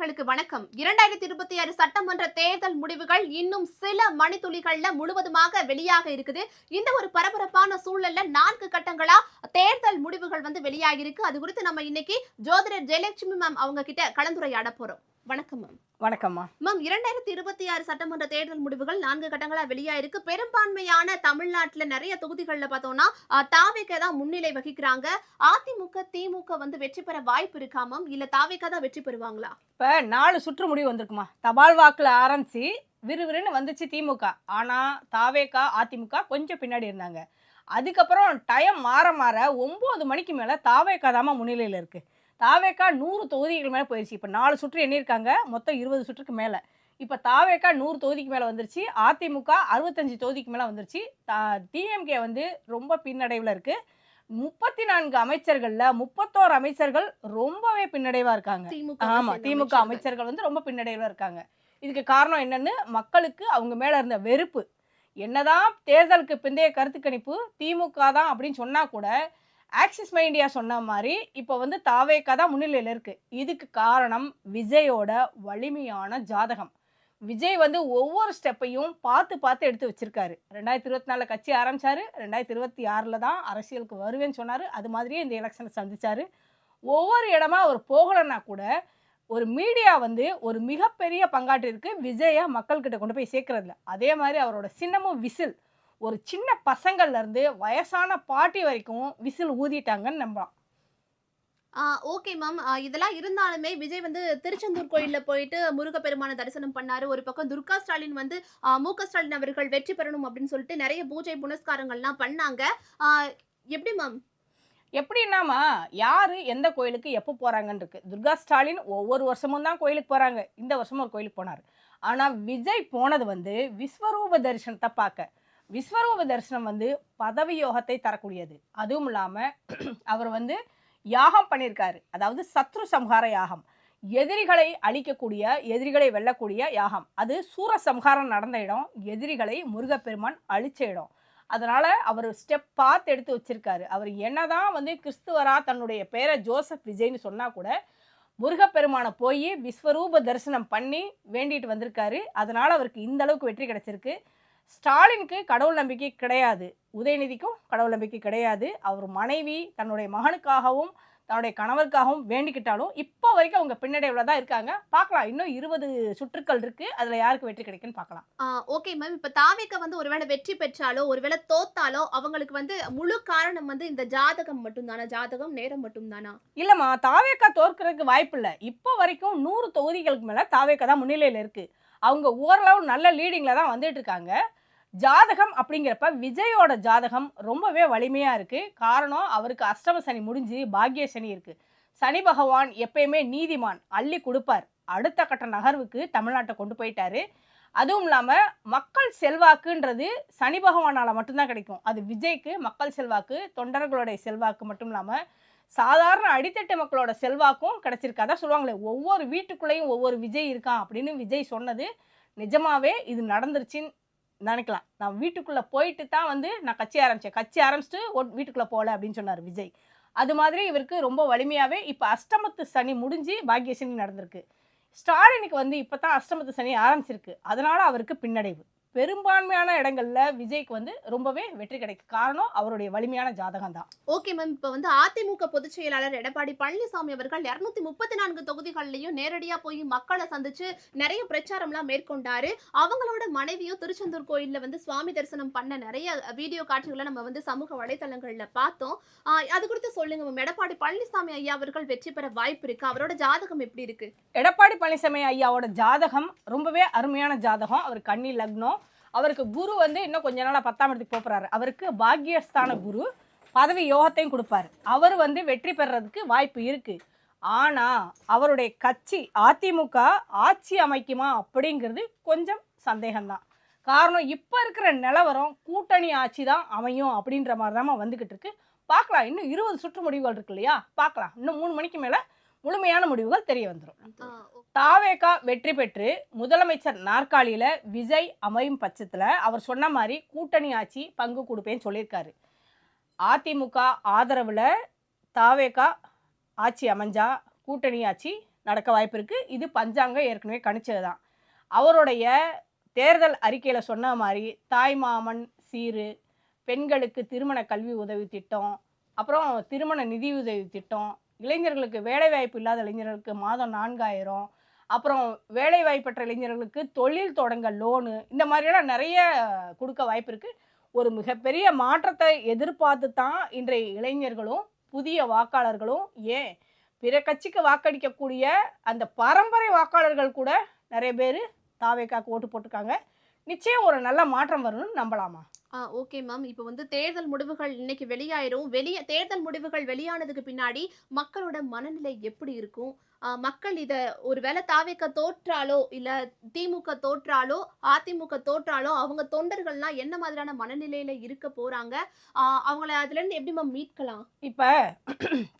நேயர்களுக்கு வணக்கம். 2026 சட்டமன்ற தேர்தல் முடிவுகள் இன்னும் சில மணித்துளிகள்ல முழுவதுமாக வெளியாக இருக்குது. இந்த ஒரு பரபரப்பான சூழல்ல 4 கட்டங்களா தேர்தல் முடிவுகள் வெளியாகி இருக்கு. அது குறித்து நம்ம இன்னைக்கு ஜோதிடர் ஜெயலட்சுமி மேம் அவங்க கிட்ட கலந்துரையாட போறோம். வணக்கம் மேம். வணக்கம்மா. மேம், 2026 சட்டமன்ற தேர்தல் முடிவுகள் 4 கட்டங்களா வெளியாயிருக்கு. பெரும்பான்மையான தமிழ்நாட்டுல நிறைய தொகுதிகள்ல பார்த்தோம்னா தாவேக தான் முன்னிலை வகிக்கிறாங்க. அதிமுக, திமுக வெற்றி பெற வாய்ப்பு இருக்கா மேம்? இல்ல தாவேக தான் வெற்றி பெறுவாங்களா? இப்ப 4 சுற்று முடிவு வந்திருக்குமா. தபால் வாக்குல ஆரம்பிச்சு விறுவிறுன்னு வந்துச்சு திமுக. ஆனா தாவேக, அதிமுக கொஞ்சம் பின்னாடி இருந்தாங்க. அதுக்கப்புறம் டைம் மாற மாற 9 மணிக்கு மேல தாவேக தாமா முன்னிலையில இருக்கு. தாவேக 100 தொகுதிகள் மேல போயிடுச்சு. இப்ப 4 சுற்று எண்ணிருக்காங்க, மொத்தம் 20 சுற்றுக்கு மேல. இப்ப தாவேக 100 தொகுதிக்கு மேல வந்துருச்சு. அதிமுக 65 தொகுதிக்கு மேல வந்துருச்சு. டிஎம்கே ரொம்ப பின்னடைவுல இருக்கு. 34 அமைச்சர்கள்ல 31 அமைச்சர்கள் ரொம்பவே பின்னடைவா இருக்காங்க. ஆமா, திமுக அமைச்சர்கள் ரொம்ப பின்னடைவுல இருக்காங்க. இதுக்கு காரணம் என்னன்னு மக்களுக்கு அவங்க மேல இருந்த வெறுப்பு. என்னதான் தேர்தலுக்கு பிந்தைய கருத்து கணிப்பு திமுக தான் அப்படின்னு சொன்னா கூட ஆக்சிஸ் மைண்டியா சொன்ன மாதிரி இப்போ தாவேக தான் முன்னிலையில் இருக்கு. இதுக்கு காரணம் விஜயோட வலிமையான ஜாதகம். விஜய் ஒவ்வொரு ஸ்டெப்பையும் பார்த்து பார்த்து எடுத்து வச்சிருக்காரு. 2024 கட்சி ஆரம்பிச்சாரு, 2026 தான் அரசியலுக்கு வருவேன்னு சொன்னாரு. அது மாதிரியே இந்த எலெக்ஷனை சந்திச்சாரு. ஒவ்வொரு இடமா அவர் போகலன்னா கூட ஒரு மீடியா ஒரு மிகப்பெரிய பங்காற்றிருக்கு விஜயை மக்கள்கிட்ட கொண்டு போய் சேர்க்கறதுல. அதே மாதிரி அவரோட சின்னமும் விசில். ஒரு சின்ன பசங்கள்ல இருந்து வயசான பாட்டி வரைக்கும் விசில் ஊதிட்டாங்கன்னு நம்பலாம். Okay ma'am. இதெல்லாம் இருந்தாலுமே விஜய் திருச்செந்தூர் கோயில்ல போயிட்டு முருகப்பெருமான தரிசனம் பண்ணாரு. ஒரு பக்கம் துர்கா ஸ்டாலின் மு.க. ஸ்டாலின் அவர்கள் வெற்றி பெறணும் அப்படின்னு சொல்லிட்டு நிறைய பூஜை புனஸ்காரங்கள்லாம் பண்ணாங்க. எப்படி மேம்? எப்படின்னாமா, யாரு எந்த கோயிலுக்கு எப்போ போறாங்கன்னு இருக்கு. துர்கா ஸ்டாலின் ஒவ்வொரு வருஷமும் தான் கோயிலுக்கு போறாங்க. இந்த வருஷமும் ஒரு கோயிலுக்கு போனார். ஆனா விஜய் போனது விஸ்வரூப தரிசனத்தை பார்க்க. விஸ்வரூப தரிசனம் பதவி யோகத்தை தரக்கூடியது. அதுவும் இல்லாம அவர் யாகம் பண்ணியிருக்காரு. அதாவது சத்ரு சம்ஹார யாகம். எதிரிகளை அழிக்கக்கூடிய, எதிரிகளை வெல்லக்கூடிய யாகம். அது சூரசம்ஹாரம் நடந்த இடம். எதிரிகளை முருகப்பெருமான் அழிச்ச இடம். அதனால அவர் ஸ்டெப் பார்த்து எடுத்து வச்சிருக்காரு. அவர் என்னதான் கிறிஸ்துவரா தன்னுடைய பேரை ஜோசப் விஜய்னு சொன்னா கூட முருகப்பெருமானை போய் விஸ்வரூப தரிசனம் பண்ணி வேண்டிட்டு வந்திருக்காரு. அதனால அவருக்கு இந்த அளவுக்கு வெற்றி கிடைச்சிருக்கு. ஸ்டாலினுக்கு கடவுள் நம்பிக்கை கிடையாது, உதயநிதிக்கும் கடவுள் நம்பிக்கை கிடையாது. அவர் மனைவி தன்னுடைய மகனுக்காகவும் தன்னுடைய கணவருக்காகவும் வேண்டிக்கிட்டாலும் இப்போ வரைக்கும் அவங்க பின்னடைவில் தான் இருக்காங்க. பார்க்கலாம், இன்னும் 20 சுற்றுக்கள் இருக்கு. அதுல யாருக்கு வெற்றி கிடைக்குன்னு பார்க்கலாம். Okay ma'am. இப்ப தாவேக ஒருவேளை வெற்றி பெற்றாலோ ஒருவேளை தோத்தாலோ அவங்களுக்கு முழு காரணம் இந்த ஜாதகம் மட்டும்தானா? ஜாதகம் நேரம் மட்டும்தானா? இல்லம்மா, தாவேக தோற்கிறதுக்கு வாய்ப்பு இல்லை. இப்போ வரைக்கும் 100 தொகுதிகளுக்கு மேல தாவேக தான் முன்னிலையில் இருக்கு. அவங்க ஓரளவு நல்ல லீடிங்ல தான் வந்துட்டு இருக்காங்க. ஜாதகம் அப்படிங்கிறப்ப விஜயோட ஜாதகம் ரொம்பவே வலிமையா இருக்கு. காரணம், அவருக்கு அஷ்டம சனி முடிஞ்சு பாக்கிய சனி இருக்கு. சனி பகவான் எப்பயுமே நீதிமான், அள்ளி கொடுப்பார். அடுத்த கட்ட நகர்வுக்கு தமிழ்நாட்டை கொண்டு போயிட்டாரு. அதுவும் இல்லாம மக்கள் செல்வாக்குன்றது சனி பகவானால மட்டும்தான் கிடைக்கும். அது விஜய்க்கு மக்கள் செல்வாக்கு, தொண்டர்களுடைய செல்வாக்கு மட்டும் இல்லாம சாதாரண அடித்தட்டு மக்களோட செல்வாக்கும் கிடைச்சிருக்கு. அதான் சொல்லுவாங்களே, ஒவ்வொரு வீட்டுக்குள்ளேயும் ஒவ்வொரு விஜய் இருக்கான் அப்படின்னு விஜய் சொன்னது நிஜமாவே இது நடந்துருச்சுன்னு நினைக்கலாம். நான் வீட்டுக்குள்ளே போயிட்டு தான் நான் கட்சி ஆரம்பித்தேன், கட்சி ஆரம்பிச்சுட்டு வீட்டுக்குள்ளே போகல அப்படின்னு சொன்னார் விஜய். அது மாதிரி இவருக்கு ரொம்ப வலிமையாகவே இப்போ அஷ்டமத்து சனி முடிஞ்சு பாக்கிய சனி நடந்திருக்கு. ஸ்டாலினுக்கு இப்போ தான் அஷ்டமத்து சனி ஆரம்பிச்சிருக்கு. அதனால் அவருக்கு பின்னடைவு. பெரும்பான்மையான இடங்கள்ல விஜய்க்கு ரொம்பவே வெற்றி கிடைக்கும். காரணம் அவருடைய வலிமையான ஜாதகம் தான். Okay ma'am. இப்போ அதிமுக பொதுச் செயலாளர் எடப்பாடி பழனிசாமி அவர்கள் 234 தொகுதிகள்லையும் நேரடியா போய் மக்களை சந்திச்சு நிறைய பிரச்சாரம்லாம் மேற்கொண்டாரு. அவங்களோட மனைவியும் திருச்செந்தூர் கோயில்ல சுவாமி தரிசனம் பண்ண நிறைய வீடியோ காட்சிகளை நம்ம சமூக வலைதளங்கள்ல பார்த்தோம். அது குறித்து சொல்லுங்க மேம். எடப்பாடி பழனிசாமி ஐயா அவர்கள் வெற்றி பெற வாய்ப்பு இருக்கு? அவரோட ஜாதகம் எப்படி இருக்கு? எடப்பாடி பழனிசாமி ஐயாவோட ஜாதகம் ரொம்பவே அருமையான ஜாதகம். அவர் கன்னி லக்னம். அவருக்கு குரு இன்னும் கொஞ்ச நாளா 10ஆம் இடத்துக்கு போறாரு. அவருக்கு பாக்கியஸ்தான குரு பதவி யோகத்தையும் கொடுப்பாரு. அவர் வெற்றி பெறறதுக்கு வாய்ப்பு இருக்கு. ஆனா அவருடைய கட்சி அதிமுக ஆட்சி அமைக்குமா அப்படிங்கிறது கொஞ்சம் சந்தேகம்தான். காரணம், இப்ப இருக்கிற நிலவரம் கூட்டணி ஆட்சி தான் அமையும் அப்படின்ற மாதிரி தான் வந்துகிட்டு இருக்கு. பார்க்கலாம், இன்னும் 20 சுற்று முடிவுகள் இருக்கு இல்லையா, பார்க்கலாம். இன்னும் 3 மணிக்கு மேல முழுமையான முடிவுகள் தெரிய வந்துடும். தாவேக வெற்றி பெற்று முதலமைச்சர் நாற்காலியில விஜய் அமையும் பட்சத்துல அவர் சொன்ன மாதிரி கூட்டணி ஆட்சி பங்கு கொடுப்பேன்னு சொல்லியிருக்காரு. அதிமுக ஆதரவுல தாவேக ஆட்சி அமைஞ்சா கூட்டணி ஆட்சி நடக்க வாய்ப்பு இருக்குது. இது பஞ்சாங்கம் ஏற்கனவே கணிச்சது தான். அவருடைய தேர்தல் அறிக்கையில் சொன்ன மாதிரி தாய்மாமன் சீரு, பெண்களுக்கு திருமண கல்வி உதவி திட்டம், அப்புறம் திருமண நிதி உதவி திட்டம், இளைஞர்களுக்கு வேலைவாய்ப்பு இல்லாத இளைஞர்களுக்கு மாதம் 4000, அப்புறம் வேலைவாய்ப்பற்ற இளைஞர்களுக்கு தொழில் தொடங்க லோனு, இந்த மாதிரியெல்லாம் நிறைய கொடுக்க வாய்ப்பு இருக்குது. ஒரு மிகப்பெரிய மாற்றத்தை எதிர்பார்த்து தான் இன்றைய இளைஞர்களும் புதிய வாக்காளர்களும், ஏன் பிற கட்சிக்கு வாக்களிக்கக்கூடிய அந்த பரம்பரை வாக்காளர்கள் கூட நிறைய பேர் தாவேக்காக்கு ஓட்டு போட்டிருக்காங்க. நிச்சயம் ஒரு நல்ல மாற்றம் வரும்னு நம்பலாமா? Okay ma'am. இப்போ வந்து தேர்தல் முடிவுகள் இன்னைக்கு வெளியாயிரும். தேர்தல் முடிவுகள் வெளியானதுக்கு பின்னாடி மக்களோட மனநிலை எப்படி இருக்கும்? மக்கள் இத ஒருவேளை தாவேக்கா தோற்றாலோ, இல்ல திமுக தோற்றாலோ, அதிமுக தோற்றாலோ, அவங்க தொண்டர்கள்லாம் என்ன மாதிரியான மனநிலையில இருக்க போறாங்க? அவங்கள அதுலேருந்து எப்படி மேம் மீட்கலாம்? இப்ப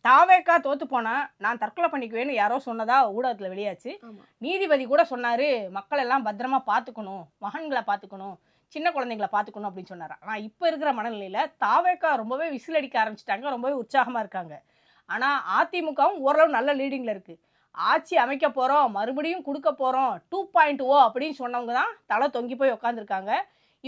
தாவேக்கா தோத்து போனா நான் தற்கொலை பண்ணிக்குவேன்னு யாரோ சொன்னதா ஊடகத்துல வெளியாச்சு. ஆமா. நீதிபதி கூட சொன்னாரு, மக்கள் எல்லாம் பத்திரமா பார்த்துக்கணும், மகன்களை பார்த்துக்கணும், சின்ன குழந்தைங்களை பார்த்துக்கணும் அப்படின்னு சொன்னாரு. ஆனா இப்ப இருக்கிற மனநிலையில தாவேக்கா ரொம்பவே விசில் அடிக்க ஆரம்பிச்சிட்டாங்க, ரொம்பவே உற்சாகமா இருக்காங்க. ஆனா அதிமுகவும் ஓரளவு நல்ல லீடிங்ல இருக்கு. ஆட்சி அமைக்க போறோம், மறுபடியும் கொடுக்க போறோம், 2.0 அப்படின்னு சொன்னவங்க தான் தலை தொங்கி போய் உட்காந்துருக்காங்க.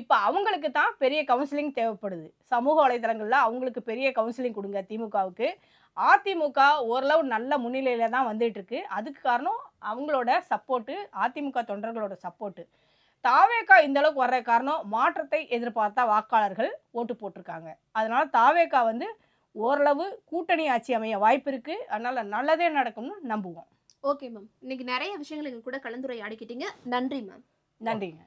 இப்போ அவங்களுக்கு தான் பெரிய கவுன்சிலிங் தேவைப்படுது. சமூக வலைதளங்கள்ல அவங்களுக்கு பெரிய கவுன்சிலிங் கொடுங்க திமுகவுக்கு. அதிமுக ஓரளவு நல்ல முன்னிலையில தான் வந்துட்டு இருக்கு. அதுக்கு காரணம் அவங்களோட சப்போர்ட்டு, அதிமுக தொண்டர்களோட சப்போர்ட்டு. தாவேக்கா இந்த அளவுக்கு வர்ற காரணம் மாற்றத்தை எதிர்பார்த்தா வாக்காளர்கள் ஓட்டு போட்டிருக்காங்க. அதனால தாவேக்கா வந்து ஓரளவு கூட்டணி ஆட்சி அமைய வாய்ப்பு இருக்கு. அதனால நல்லதே நடக்கும்னு நம்புவோம். Okay ma'am. இன்னைக்கு நெறைய விஷயங்கள் எங்க கூட கலந்துரையாடிக்கிட்டீங்க. நன்றி மேம். நன்றிங்க.